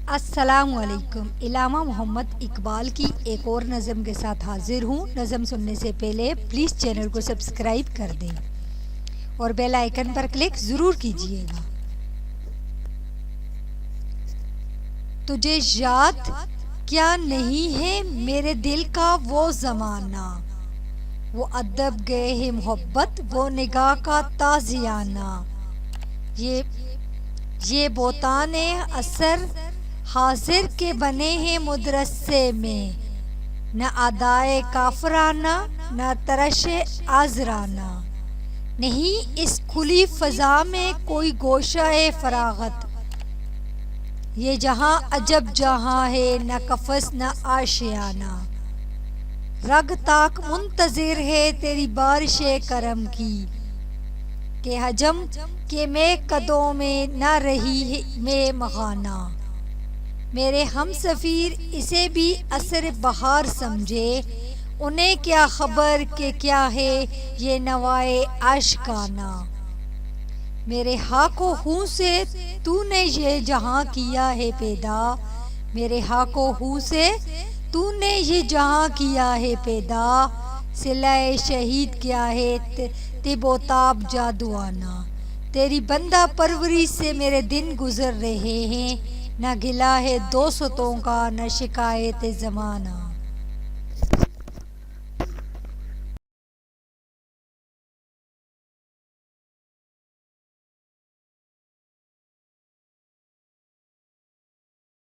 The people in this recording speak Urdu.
السلام علیکم۔ علامہ محمد اقبال کی ایک اور نظم کے ساتھ حاضر ہوں۔ نظم سننے سے پہلے پلیز چینل کو سبسکرائب کر دیں اور بیل آئیکن پر کلک ضرور کیجیے گا۔ تجھے یاد کیا نہیں ہے میرے دل کا وہ زمانہ، وہ ادب گئے ہے محبت، وہ نگاہ کا تازیانہ۔ یہ بہتان اثر حاضر کے بنے ہیں مدرسے میں، نہ ادائے کافرانہ نہ ترش آزرانہ۔ نہیں اس کھلی فضا میں کوئی گوشہ فراغت، یہ جہاں عجب جہاں ہے، نہ قفس نہ آشیانہ۔ رگ تاک منتظر ہے تیری بارش کرم کی، کہ حجم کے میں قدوں میں نہ رہی میں مغانہ۔ میرے ہم سفیر اسے بھی عصر بہار سمجھے، انہیں کیا خبر کہ کیا ہے یہ نوائے عاشقانہ۔ میرے ہاک و ہوں سے تو نے یہ جہاں کیا ہے پیدا، میرے ہاک و ہوں سے تو نے یہ جہاں کیا ہے پیدا۔ صلہ شہید کیا ہے طب و تاب جادوانہ، تیری بندہ پروری سے میرے دن گزر رہے ہیں، نہ گلہ ہے دوستوں کا نہ شکایت زمانہ۔